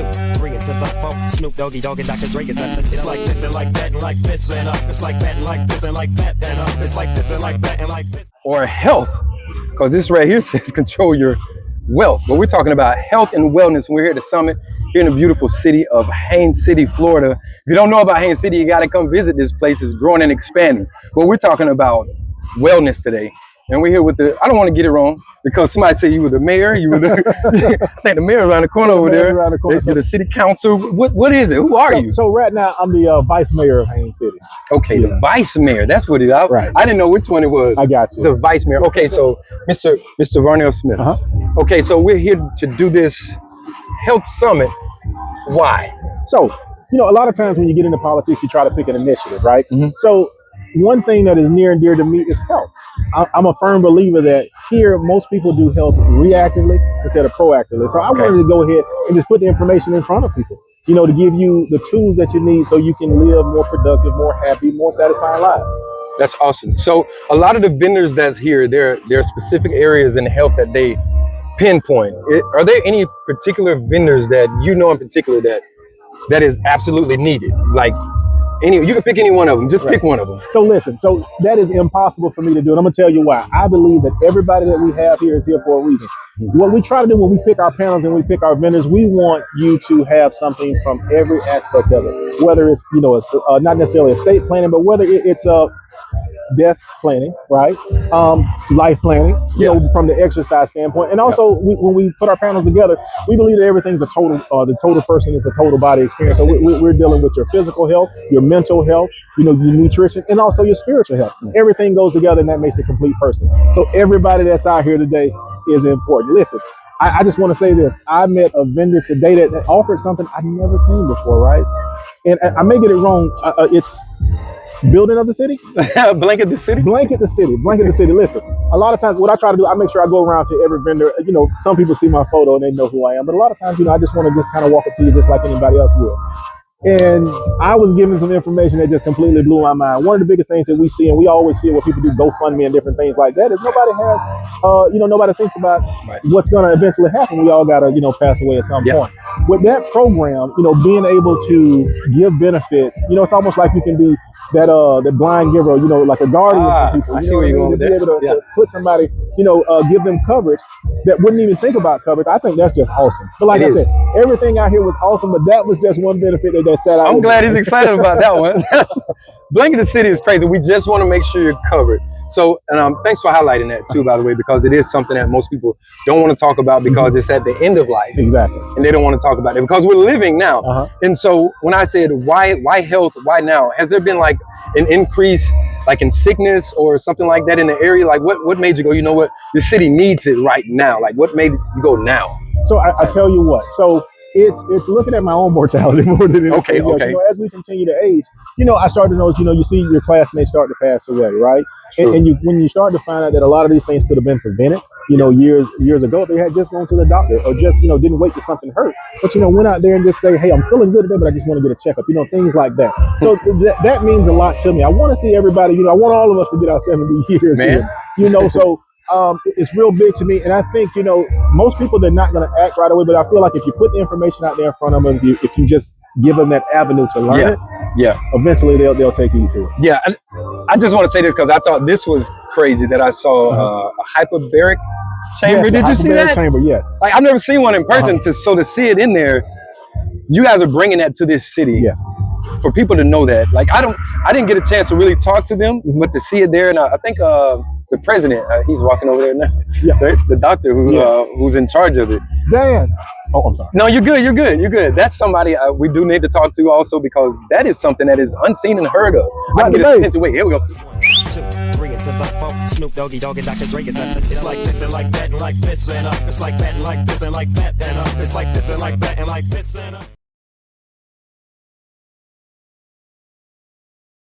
2, 3 into the 4. Snoop Doggy Dogg and Dr. Dre is at the. It's like this and like that and like this and it's like that and like this and like that and it's like this and like that and like this. Or health, because this right here says control your wealth. But we're talking about health and wellness. We're here at the summit here in the beautiful city of Haines City, Florida. If you don't know about Haines City, you got to come visit this place. It's growing and expanding. But we're talking about wellness today. And we're here with the, I don't want to get it wrong, because somebody said you were the mayor, you were the, I think the mayor around the corner over there. Around the corner. The city council. What is it? Who are you? So right now, I'm the vice mayor of Haines City. Okay, the vice mayor. That's what it is. Right. I didn't know which one it was. I got you. It's a vice mayor. Okay, so Mr. Vernel Smith. Okay, so we're here to do this health summit. Why? So, you know, a lot of times when you get into politics, you try to pick an initiative, right? So one thing that is near and dear to me is health. I'm a firm believer that here, most people do health reactively instead of proactively. So I wanted to go ahead and just put the information in front of people, you know, to give you the tools that you need so you can live more productive, more happy, more satisfying lives. That's awesome. So a lot of the vendors that's here, there are specific areas in health that they pinpoint. Are there any particular vendors that you know in particular that is absolutely needed? Like, you can pick any one of them. Just pick one of them. So listen, so that is impossible for me to do. And I'm going to tell you why. I believe that everybody that we have here is here for a reason. What we try to do when we pick our panels and we pick our vendors, we want you to have something from every aspect of it. Whether it's, you know, it's not necessarily estate planning, but whether it's death planning, right? Life planning, you know, from the exercise standpoint. And also, when we put our panels together, we believe that everything's a total, the total person is a total body experience. So we're dealing with your physical health, your mental health, you know, your nutrition, and also your spiritual health. Everything goes together and that makes the complete person. So everybody that's out here today is important. Listen, I just want to say this. I met a vendor today that offered something I've never seen before, right? And I may get it wrong. It's building of the city. Blanket the city. Blanket the city. Blanket the city. Listen, a lot of times what I try to do, I make sure I go around to every vendor. You know, some people see my photo and they know who I am, but a lot of times, you know, I just want to just kind of walk up to you just like anybody else would. And I was given some information that just completely blew my mind. One of the biggest things that we see, and we always see it when people do GoFundMe and different things like that, is nobody has, you know, nobody thinks about what's going to eventually happen. We all got to, you know, pass away at some point. With that program, you know, being able to give benefits, you know, it's almost like you can be that blind giver, you know, like a guardian for people. I see where you're going with that. To be able to put somebody, you know, give them coverage that wouldn't even think about coverage. I think that's just awesome. But like I said, everything out here was awesome, but that was just one benefit that sat out. I'm glad he's excited about that one. Blanket the city is crazy. We just want to make sure you're covered. So, and thanks for highlighting that too, by the way, because it is something that most people don't want to talk about because it's at the end of life. Exactly. And they don't want to talk about it because we're living now. And so when I said, why health, why now? Has there been like an increase like in sickness or something like that in the area? Like what made you go, you know what, the city needs it right now? Like what made you go now? So I tell you what, so it's looking at my own mortality more than anything else. You know, as we continue to age, you know, I started to notice, you know, you see your classmates start to pass away, right? And when you start to find out that a lot of these things could have been prevented, you know, years ago, they had just gone to the doctor or just, you know, didn't wait till something hurt. But, you know, went out there and just say, hey, I'm feeling good today, but I just want to get a checkup, you know, things like that. So that means a lot to me. I want to see everybody, you know, I want all of us to get our 70 years in, you know, so it's real big to me. And I think, you know, most people, they're not going to act right away, but I feel like if you put the information out there in front of them, if you just give them that avenue to learn it, eventually they'll take you to it. Yeah, I just want to say this because I thought this was crazy that I saw a hyperbaric chamber. Yes, did you see that? Chamber, yes. Like I've never seen one in person. So to see it in there, you guys are bringing that to this city. Yes. For people to know that, like I didn't get a chance to really talk to them, but to see it there, and I think the president, he's walking over there now. Yeah. The doctor who's in charge of it. Dan. Oh, I'm sorry. No, you're good. You're good. You're good. That's somebody we do need to talk to also because that is something that is unseen and heard of. I can get his attention. Wait, here we go. 1, 2, 3 into the 4. Snoop Doggy Dogg and Dr. Dre is at the. It's like this and like that and like this and it's like that and like this and like that and it's like this and like that and like this and